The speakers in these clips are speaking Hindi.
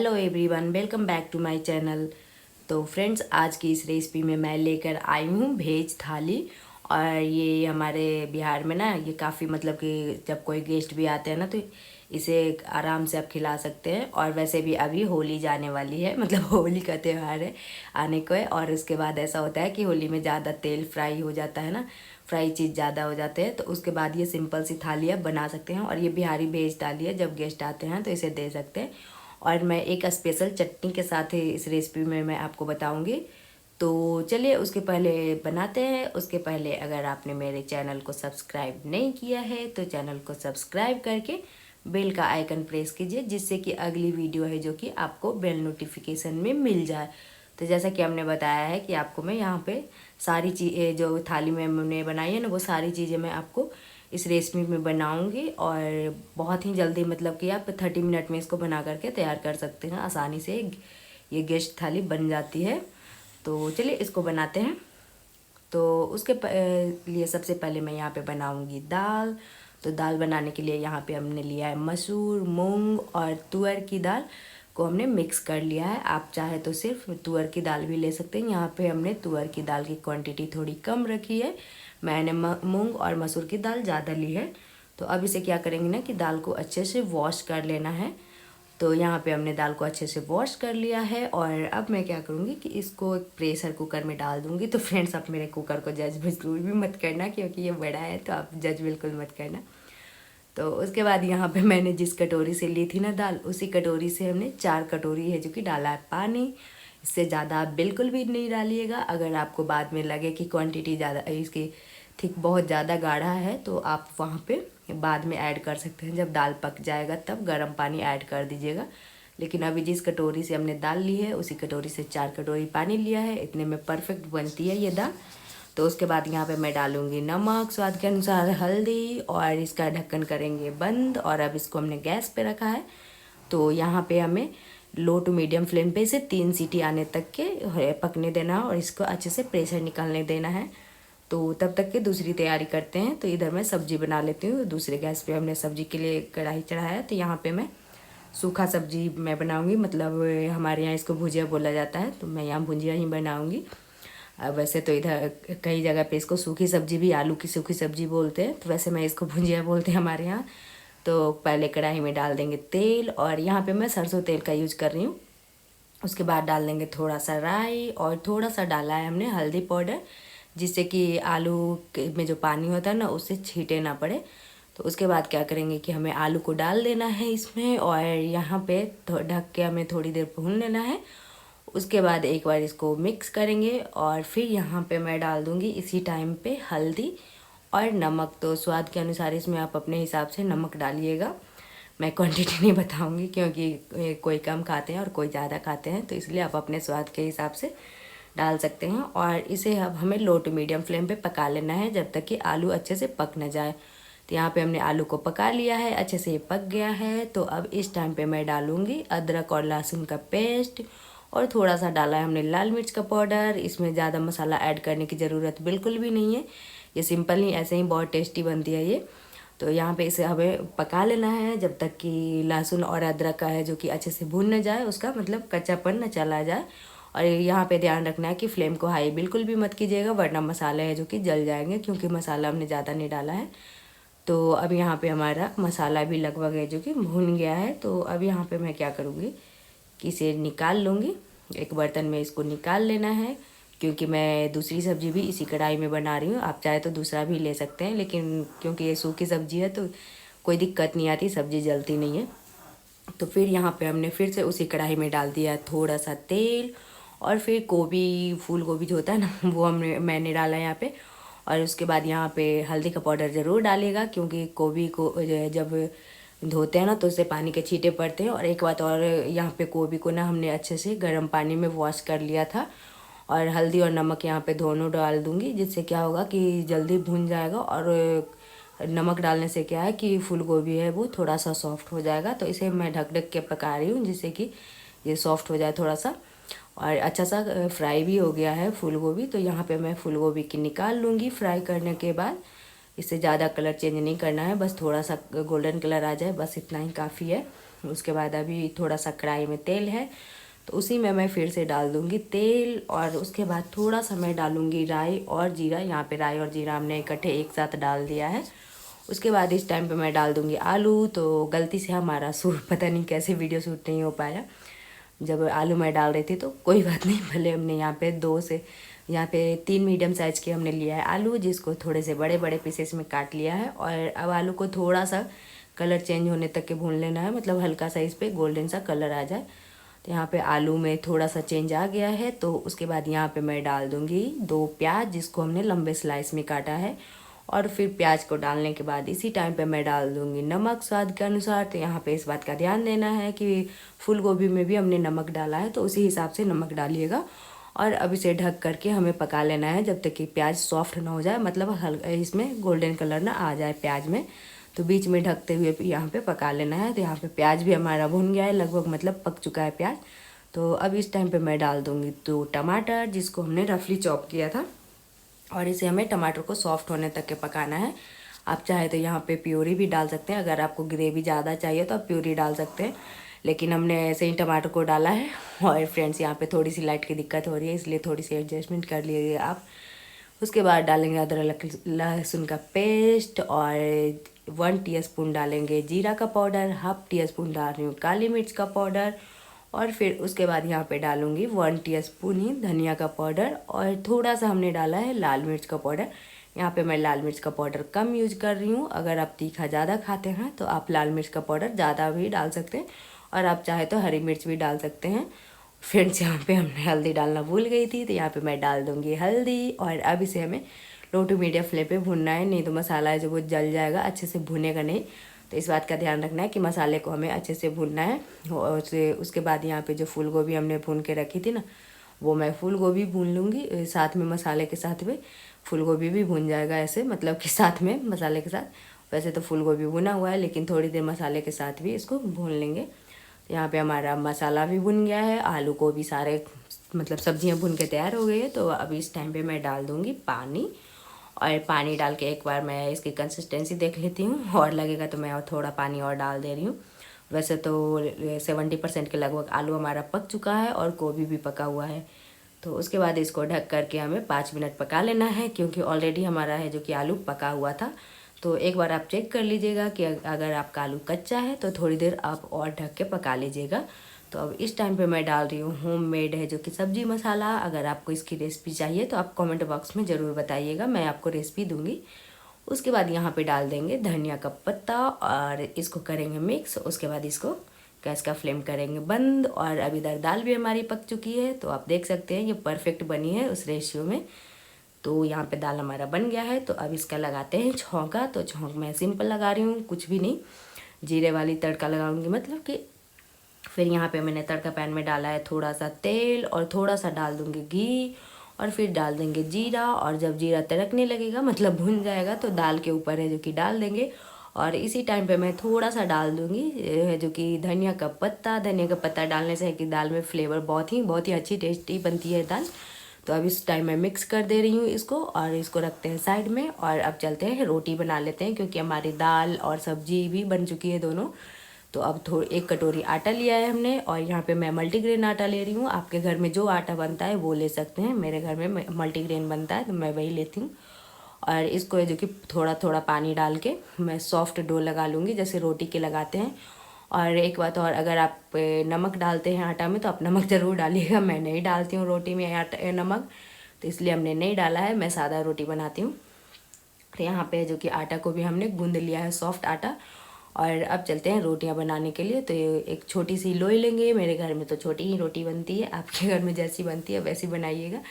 Hello everyone, welcome back to my channel. तो फ्रेंड्स, आज की इस रेसिपी में मैं लेकर आई हूँ वेज थाली। और ये हमारे बिहार में ना ये काफ़ी मतलब कि जब कोई गेस्ट भी आते हैं ना तो इसे आराम से आप खिला सकते हैं। और वैसे भी अभी होली जाने वाली है, मतलब होली का त्यौहार है आने को है। और उसके बाद ऐसा होता है कि होली में ज़्यादा तेल फ्राई हो जाता है ना, फ्राई चीज़ ज़्यादा हो जाते हैं। तो उसके बाद ये सिंपल सी थाली आप बना सकते हैं। और ये बिहारी वेज थाली है, जब गेस्ट आते हैं तो इसे दे सकते हैं। और मैं एक स्पेशल चटनी के साथ ही इस रेसिपी में मैं आपको बताऊंगी। तो चलिए उसके पहले बनाते हैं। उसके पहले अगर आपने मेरे चैनल को सब्सक्राइब नहीं किया है तो चैनल को सब्सक्राइब करके बेल का आइकन प्रेस कीजिए, जिससे कि अगली वीडियो है जो कि आपको बेल नोटिफिकेशन में मिल जाए। तो जैसा कि हमने बताया है कि आपको मैं यहाँ पे सारी चीज़ें जो थाली में हमने बनाई है ना, वो सारी चीज़ें मैं आपको इस रेसिपी में बनाऊंगी। और बहुत ही जल्दी, मतलब कि आप 30 मिनट में इसको बना करके तैयार कर सकते हैं आसानी से। ये गेस्ट थाली बन जाती है। तो चलिए इसको बनाते हैं। तो उसके लिए सबसे पहले मैं यहाँ पे बनाऊंगी दाल। तो दाल बनाने के लिए यहाँ पे हमने लिया है मसूर, मूंग और तुअर की दाल को हमने मिक्स कर लिया है। आप चाहे तो सिर्फ तुअर की दाल भी ले सकते हैं। यहाँ पे हमने तुअर की दाल की क्वांटिटी थोड़ी कम रखी है, मैंने मूंग और मसूर की दाल ज़्यादा ली है। तो अब इसे क्या करेंगे ना कि दाल को अच्छे से वॉश कर लेना है। तो यहाँ पे हमने दाल को अच्छे से वॉश कर लिया है। और अब मैं क्या करूँगी कि इसको एक प्रेशर कुकर में डाल दूँगी। तो फ्रेंड्स, आप मेरे कुकर को जज बिल्कुल भी मत करना, क्योंकि ये बड़ा है, तो आप जज बिल्कुल मत करना। तो उसके बाद यहाँ पे मैंने जिस कटोरी से ली थी ना दाल, उसी कटोरी से हमने 4 कटोरी है जो कि डाला है पानी। इससे ज़्यादा आप बिल्कुल भी नहीं डालिएगा। अगर आपको बाद में लगे कि क्वांटिटी ज़्यादा इसकी थिक बहुत ज़्यादा गाढ़ा है तो आप वहाँ पे बाद में ऐड कर सकते हैं। जब दाल पक जाएगा तब गर्म पानी ऐड कर दीजिएगा। लेकिन अभी जिस कटोरी से हमने दाल ली है उसी कटोरी से 4 कटोरी पानी लिया है। इतने में परफेक्ट बनती है ये दाल। तो उसके बाद यहाँ पे मैं डालूँगी नमक, स्वाद के अनुसार हल्दी, और इसका ढक्कन करेंगे बंद। और अब इसको हमने गैस पे रखा है। तो यहाँ पे हमें लो टू मीडियम फ्लेम पे इसे 3 सीटी आने तक के पकने देना है और इसको अच्छे से प्रेशर निकालने देना है। तो तब तक के दूसरी तैयारी करते हैं। तो इधर मैं सब्जी बना लेती हूँ। दूसरे गैस पे हमने सब्जी के लिए कढ़ाई चढ़ाया है। तो यहाँ पे मैं सूखा सब्जी मैं बनाऊँगी, मतलब हमारे यहाँ इसको भुजिया बोला जाता है, तो मैं यहाँ भुजिया ही बनाऊँगी। वैसे तो इधर कई जगह पे इसको सूखी सब्जी भी, आलू की सूखी सब्जी बोलते हैं, तो वैसे मैं इसको भुजिया बोलते हैं हमारे यहाँ। तो पहले कढ़ाई में डाल देंगे तेल, और यहाँ पे मैं सरसों तेल का यूज कर रही हूँ। उसके बाद डाल देंगे थोड़ा सा राई, और थोड़ा सा डाला है हमने हल्दी पाउडर, जिससे कि आलू में जो पानी होता है ना उससे छींटे ना पड़े। तो उसके बाद क्या करेंगे कि हमें आलू को डाल देना है इसमें, और यहाँ पे ढक के हमें थोड़ी देर भून लेना है। उसके बाद एक बार इसको मिक्स करेंगे, और फिर यहाँ पे मैं डाल दूँगी इसी टाइम पे हल्दी और नमक। तो स्वाद के अनुसार इसमें आप अपने हिसाब से नमक डालिएगा। मैं क्वांटिटी नहीं बताऊंगी, क्योंकि कोई कम खाते हैं और कोई ज़्यादा खाते हैं, तो इसलिए आप अपने स्वाद के हिसाब से डाल सकते हैं। और इसे अब हमें लो टू मीडियम फ्लेम पे पका लेना है जब तक कि आलू अच्छे से पक न जाए। तो यहाँ पे हमने आलू को पका लिया है, अच्छे से ये पक गया है। तो अब इस टाइम पे मैं डालूँगी अदरक और लहसुन का पेस्ट, और थोड़ा सा डाला है हमने लाल मिर्च का पाउडर। इसमें ज़्यादा मसाला ऐड करने की ज़रूरत बिल्कुल भी नहीं है, ये सिंपल ही ऐसे ही बहुत टेस्टी बनती है ये। तो यहाँ पे इसे हमें पका लेना है जब तक कि लहसुन और अदरक का है जो कि अच्छे से भून न जाए, उसका मतलब कच्चापन न चला जाए। और यहाँ पे ध्यान रखना है कि फ्लेम को हाई बिल्कुल भी मत कीजिएगा, वरना मसाले हैं जो कि जल जाएंगे, क्योंकि मसाला हमने ज़्यादा नहीं डाला है। तो अब यहाँ पे हमारा मसाला भी लगभग है जो कि भून गया है। तो अब यहाँ पे मैं क्या करूँगी कि इसे निकाल लूँगी, एक बर्तन में इसको निकाल लेना है, क्योंकि मैं दूसरी सब्जी भी इसी कढ़ाई में बना रही हूँ। आप चाहे तो दूसरा भी ले सकते हैं, लेकिन क्योंकि ये सूखी सब्जी है तो कोई दिक्कत नहीं आती, सब्जी जलती नहीं है। तो फिर यहाँ पे हमने फिर से उसी कढ़ाई में डाल दिया थोड़ा सा तेल, और फिर गोभी, फूल गोभी जो होता है ना वो मैंने डाला यहाँ पे। और उसके बाद यहाँ पे हल्दी का पाउडर ज़रूर डालिएगा, क्योंकि गोभी को जब धोते हैं ना तो उससे पानी के छींटे पड़ते हैं। और एक बात और, यहाँ पे गोभी को ना हमने अच्छे से गर्म पानी में वॉश कर लिया था। और हल्दी और नमक यहाँ पे दोनों डाल दूँगी, जिससे क्या होगा कि जल्दी भून जाएगा। और नमक डालने से क्या है कि फूल गोभी है वो थोड़ा सा सॉफ्ट हो जाएगा। तो इसे मैं ढक ढक के पका रही हूँ, जिससे कि ये सॉफ्ट हो जाए थोड़ा सा, और अच्छा सा फ्राई भी हो गया है फूल गोभी। तो यहाँ पे मैं फूल गोभी की निकाल लूँगी फ्राई करने के बाद। इससे ज़्यादा कलर चेंज नहीं करना है, बस थोड़ा सा गोल्डन कलर आ जाए, बस इतना ही काफ़ी है। उसके बाद अभी थोड़ा सा कढ़ाई में तेल है, तो उसी में मैं फिर से डाल दूँगी तेल, और उसके बाद थोड़ा सा मैं डालूँगी राई और जीरा। यहाँ पे राई और जीरा हमने इकट्ठे एक साथ डाल दिया है। उसके बाद इस टाइम पे मैं डाल दूँगी आलू। तो गलती से हमारा शूट, पता नहीं कैसे वीडियो शूट नहीं हो पाया जब आलू मैं डाल रही थी, तो कोई बात नहीं। भले हमने यहाँ पे 3 मीडियम साइज़ के हमने लिया है आलू, जिसको थोड़े से बड़े बड़े पीसेस में काट लिया है। और अब आलू को थोड़ा सा कलर चेंज होने तक के भून लेना है, मतलब हल्का सा इस पर गोल्डन सा कलर आ जाए। तो यहाँ पे आलू में थोड़ा सा चेंज आ गया है। तो उसके बाद यहाँ पे मैं डाल दूँगी 2 प्याज, जिसको हमने लंबे स्लाइस में काटा है। और फिर प्याज को डालने के बाद इसी टाइम पे मैं डाल दूँगी नमक स्वाद के अनुसार। तो यहाँ पे इस बात का ध्यान देना है कि फूल गोभी में भी हमने नमक डाला है, तो उसी हिसाब से नमक डालिएगा। और अब इसे ढक करके हमें पका लेना है जब तक कि प्याज सॉफ्ट ना हो जाए, मतलब हल्का इसमें गोल्डन कलर ना आ जाए प्याज में। तो बीच में ढकते हुए यहाँ पे पका लेना है। तो यहाँ पे प्याज भी हमारा भुन गया है लगभग, मतलब पक चुका है प्याज। तो अब इस टाइम पे मैं डाल दूँगी 2 टमाटर, जिसको हमने रफली चॉप किया था। और इसे हमें टमाटर को सॉफ्ट होने तक के पकाना है। आप चाहे तो यहाँ पे प्यूरी भी डाल सकते हैं, अगर आपको ग्रेवी ज़्यादा चाहिए तो आप प्यूरी डाल सकते हैं, लेकिन हमने ऐसे ही टमाटर को डाला है। और फ्रेंड्स, यहाँ पे थोड़ी सी लाइट की दिक्कत हो रही है, इसलिए थोड़ी सी एडजस्टमेंट कर लीजिए आप। उसके बाद डालेंगे अदरक लहसुन का पेस्ट, और 1 टीस्पून डालेंगे जीरा का पाउडर, हाफ टी स्पून डाल रही हूँ काली मिर्च का पाउडर। और फिर उसके बाद यहाँ पे डालूँगी 1 टीस्पून ही धनिया का पाउडर, और थोड़ा सा हमने डाला है लाल मिर्च का पाउडर। यहाँ पे मैं लाल मिर्च का पाउडर कम यूज कर रही हूँ, अगर आप तीखा ज़्यादा खाते हैं तो आप लाल मिर्च का पाउडर ज़्यादा भी डाल सकते हैं, और आप चाहे तो हरी मिर्च भी डाल सकते हैं। फ्रेंड्स, यहाँ पे हमने हल्दी डालना भूल गई थी, तो यहाँ पे मैं डाल दूँगी हल्दी। और अब इसे हमें लो टू मीडियम फ्लेम पे भुनना है, नहीं तो मसाला है जो वो जल जाएगा, अच्छे से भुनेगा नहीं। तो इस बात का ध्यान रखना है कि मसाले को हमें अच्छे से भूनना है। और उसके बाद यहाँ पे जो फूल गोभी हमने भून के रखी थी ना, वो मैं फूल गोभी भून लूँगी साथ में, मसाले के साथ में फूल गोभी भी भून जाएगा ऐसे, मतलब कि साथ में मसाले के साथ। वैसे तो फूल गोभी भुना हुआ है, लेकिन थोड़ी देर मसाले के साथ भी इसको भून लेंगे। यहाँ पे हमारा मसाला भी भुन गया है, आलू को भी सारे मतलब सब्जियाँ भुन के तैयार हो गई है। तो अभी इस टाइम पे मैं डाल दूँगी पानी, और पानी डाल के एक बार मैं इसकी कंसिस्टेंसी देख लेती हूँ, और लगेगा तो मैं और थोड़ा पानी और डाल दे रही हूँ। वैसे तो 70% के लगभग आलू हमारा पक चुका है, और गोभी भी पका हुआ है। तो उसके बाद इसको ढक करके हमें 5 मिनट पका लेना है, क्योंकि ऑलरेडी हमारा है जो कि आलू पका हुआ था। तो एक बार आप चेक कर लीजिएगा कि अगर आपका आलू कच्चा है तो थोड़ी देर आप और ढक के पका लीजिएगा। तो अब इस टाइम पे मैं डाल रही हूँ होममेड है जो कि सब्जी मसाला। अगर आपको इसकी रेसिपी चाहिए तो आप कमेंट बॉक्स में ज़रूर बताइएगा, मैं आपको रेसिपी दूंगी। उसके बाद यहाँ पे डाल देंगे धनिया का पत्ता, और इसको करेंगे मिक्स। उसके बाद इसको गैस का फ्लेम करेंगे बंद। और अब इधर दाल भी हमारी पक चुकी है, तो आप देख सकते हैं ये परफेक्ट बनी है उस रेशियो में। तो यहाँ पे दाल हमारा बन गया है। तो अब इसका लगाते हैं छौंका। तो छौंक मैं सिंपल लगा रही हूँ, कुछ भी नहीं, जीरे वाली तड़का लगाऊंगी, मतलब कि फिर यहाँ पे मैंने तड़का पैन में डाला है थोड़ा सा तेल, और थोड़ा सा डाल दूँगी घी, और फिर डाल देंगे जीरा। और जब जीरा तड़कने लगेगा, मतलब भुन जाएगा, तो दाल के ऊपर है जो कि डाल देंगे। और इसी टाइम पे मैं थोड़ा सा डाल दूँगी है जो कि धनिया का पत्ता। धनिया का पत्ता डालने से है कि दाल में फ्लेवर बहुत ही अच्छी टेस्टी बनती है दाल। तो अब इस टाइम मैं मिक्स कर दे रही हूँ इसको, और इसको रखते हैं साइड में। और अब चलते हैं रोटी बना लेते हैं, क्योंकि हमारी दाल और सब्जी भी बन चुकी है दोनों। तो अब थोड़ी 1 कटोरी आटा लिया है हमने, और यहाँ पे मैं मल्टीग्रेन आटा ले रही हूँ। आपके घर में जो आटा बनता है वो ले सकते हैं, मेरे घर में मल्टीग्रेन बनता है तो मैं वही लेती हूँ। और इसको जो कि थोड़ा थोड़ा पानी डाल के मैं सॉफ्ट डो लगा लूँगी, जैसे रोटी के लगाते हैं। और एक बात और, अगर आप नमक डालते हैं आटा में तो आप नमक ज़रूर डालिएगा। मैं नहीं डालती हूँ रोटी में आटा नमक, तो इसलिए हमने नहीं डाला है, मैं सादा रोटी बनाती हूँ। तो यहाँ पे जो कि आटा को भी हमने गूंद लिया है, सॉफ्ट आटा। और अब चलते हैं रोटियां बनाने के लिए। तो एक छोटी सी लोई लेंगे, मेरे घर में तो छोटी ही रोटी बनती है, आपके घर में जैसी बनती है वैसी बनाइएगा।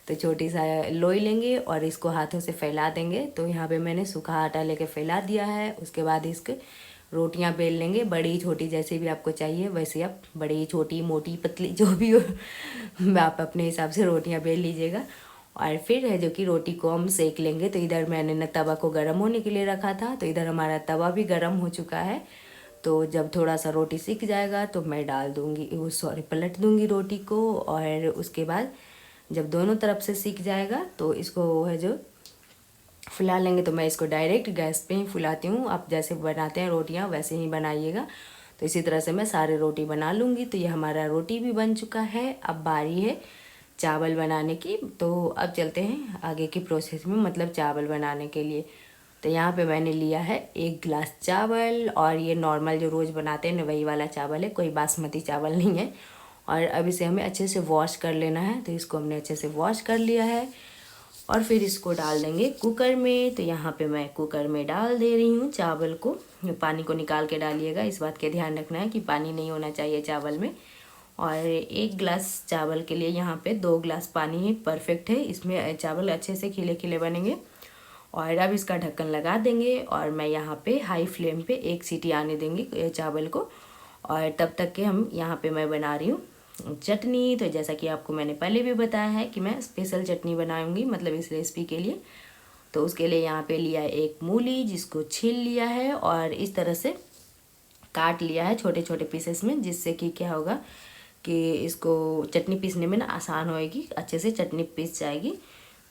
तो छोटी सा लोई लेंगे और इसको हाथों से फैला देंगे। तो यहाँ पे मैंने सूखा आटा लेके फैला दिया है। उसके बाद इसके रोटियां बेल लेंगे, बड़ी छोटी जैसे भी आपको चाहिए वैसे आप बड़ी छोटी मोटी पतली जो भी हो आप अपने हिसाब से रोटियां बेल लीजिएगा। और फिर है जो कि रोटी को हम सेक लेंगे। तो इधर मैंने न तवा को गर्म होने के लिए रखा था, तो इधर हमारा तवा भी गर्म हो चुका है। तो जब थोड़ा सा रोटी सिक जाएगा तो मैं डाल दूँगी पलट दूँगी रोटी को। और उसके बाद जब दोनों तरफ से सिक जाएगा तो इसको है जो फुला लेंगे तो मैं इसको डायरेक्ट गैस पे ही फुलाती हूँ। आप जैसे बनाते हैं रोटियाँ वैसे ही बनाइएगा। तो इसी तरह से मैं सारे रोटी बना लूँगी। तो ये हमारा रोटी भी बन चुका है। अब बारी है चावल बनाने की। तो अब चलते हैं आगे की प्रोसेस में, मतलब चावल बनाने के लिए। तो यहाँ पे मैंने लिया है 1 गिलास चावल, और ये नॉर्मल जो रोज़ बनाते हैं ना वही वाला चावल है, कोई बासमती चावल नहीं है। और अब इसे हमें अच्छे से वॉश कर लेना है। तो इसको हमने अच्छे से वॉश कर लिया है और फिर इसको डाल देंगे कुकर में। तो यहाँ पे मैं कुकर में डाल दे रही हूँ चावल को। पानी को निकाल के डालिएगा, इस बात का ध्यान रखना है कि पानी नहीं होना चाहिए चावल में। और 1 गिलास चावल के लिए यहाँ पे 2 गिलास पानी ही परफेक्ट है। इसमें चावल अच्छे से खिले खिले बनेंगे। और अब इसका ढक्कन लगा देंगे और मैं यहाँ पे हाई फ्लेम पे 1 सीटी आने देंगे चावल को। और तब तक के हम यहाँ पे मैं बना रही हूँ चटनी। तो जैसा कि आपको मैंने पहले भी बताया है कि मैं स्पेशल चटनी बनाऊँगी, मतलब इस रेसिपी के लिए। तो उसके लिए यहाँ पे लिया है 1 मूली, जिसको छील लिया है और इस तरह से काट लिया है छोटे छोटे पीसेस में, जिससे कि क्या होगा कि इसको चटनी पीसने में ना आसान होएगी, अच्छे से चटनी पीस जाएगी।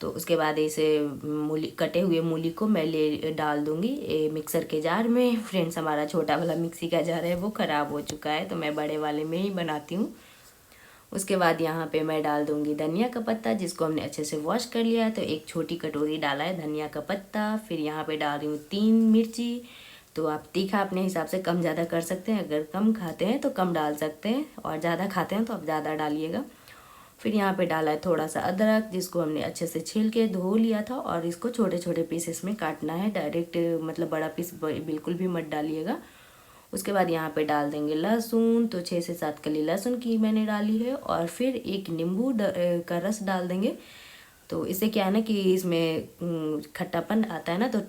तो उसके बाद इसे मूली, कटे हुए मूली को मैं डाल दूँगी मिक्सर के जार में। फ्रेंड्स, हमारा छोटा वाला मिक्सी का जार है वो ख़राब हो चुका है, तो मैं बड़े वाले में ही बनाती हूँ। उसके बाद यहाँ पे मैं डाल दूँगी धनिया का पत्ता, जिसको हमने अच्छे से वॉश कर लिया है। तो 1 छोटी कटोरी डाला है धनिया का पत्ता। फिर यहाँ पे डाल रही हूँ 3 मिर्ची। तो आप तीखा अपने हिसाब से कम ज़्यादा कर सकते हैं। अगर कम खाते हैं तो कम डाल सकते हैं, और ज़्यादा खाते हैं तो आप ज़्यादा डालिएगा। फिर यहाँ पे डाला है थोड़ा सा अदरक, जिसको हमने अच्छे से छील के धो लिया था, और इसको छोटे छोटे पीसेस में काटना है। डायरेक्ट मतलब बड़ा पीस बिल्कुल भी मत डालिएगा। उसके बाद यहाँ पे डाल देंगे लहसुन। तो 6 से 7 कली लहसुन की मैंने डाली है। और फिर 1 नींबू का रस डाल देंगे। तो इससे क्या है ना कि इसमें खट्टापन आता है ना, तो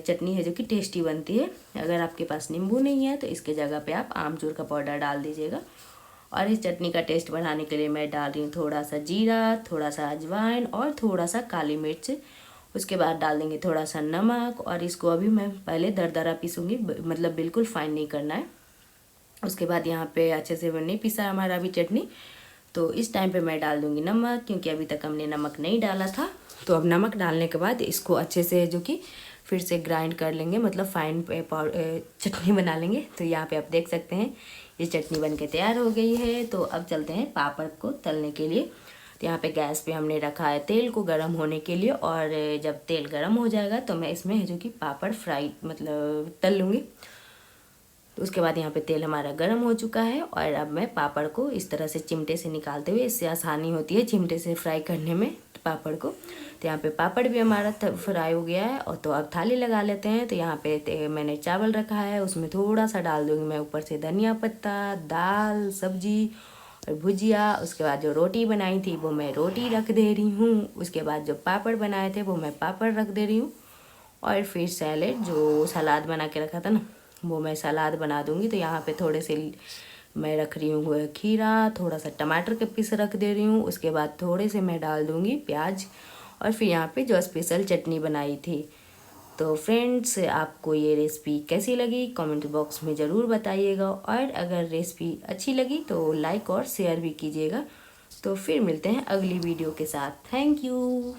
चटनी है जो कि टेस्टी बनती है। अगर आपके पास नींबू नहीं है तो इसके जगह पे आप आमचूर का पाउडर डाल दीजिएगा। और इस चटनी का टेस्ट बढ़ाने के लिए मैं डाल रही हूँ थोड़ा सा जीरा, थोड़ा सा अजवाइन और थोड़ा सा काली मिर्च। उसके बाद डाल देंगे थोड़ा सा नमक, और इसको अभी मैं पहले दरदरा पीसूँगी, मतलब बिल्कुल फाइन नहीं करना है। उसके बाद यहाँ पे अच्छे से नहीं पिसा हमारा अभी चटनी। तो इस टाइम पे मैं डाल दूँगी नमक, क्योंकि अभी तक हमने नमक नहीं डाला था। तो अब नमक डालने के बाद इसको अच्छे से जो कि फिर से ग्राइंड कर लेंगे, मतलब फाइन चटनी बना लेंगे। तो यहाँ पे आप देख सकते हैं ये चटनी बन के तैयार हो गई है। तो अब चलते हैं पापड़ को तलने के लिए। तो यहाँ पे गैस पे हमने रखा है तेल को गर्म होने के लिए, और जब तेल गर्म हो जाएगा तो मैं इसमें जो कि पापड़ फ्राई मतलब तल लूँगी। तो उसके बाद यहाँ पे तेल हमारा गर्म हो चुका है, और अब मैं पापड़ को इस तरह से चिमटे से निकालते हुए, इससे आसानी होती है चिमटे से फ्राई करने में पापड़ को। तो यहाँ पे पापड़ भी हमारा फ्राई हो गया है। और तो अब थाली लगा लेते हैं। तो यहाँ पे मैंने चावल रखा है, उसमें थोड़ा सा डाल दूँगी मैं ऊपर से धनिया पत्ता, दाल, सब्जी और भुजिया। उसके बाद जो रोटी बनाई थी वो मैं रोटी रख दे रही हूँ। उसके बाद जो पापड़ बनाए थे वो मैं पापड़ रख दे रही हूँ। और फिर सैलेड, जो सलाद बना के रखा था ना, वो मैं सलाद बना दूँगी। तो यहाँ पे थोड़े से मैं रख रही हूँ खीरा, थोड़ा सा टमाटर के पीस रख दे रही हूँ। उसके बाद थोड़े से मैं डाल दूँगी प्याज, और फिर यहाँ पे जो स्पेशल चटनी बनाई थी। तो फ्रेंड्स, आपको ये रेसिपी कैसी लगी कमेंट बॉक्स में ज़रूर बताइएगा, और अगर रेसिपी अच्छी लगी तो लाइक और शेयर भी कीजिएगा। तो फिर मिलते हैं अगली वीडियो के साथ। Thank you.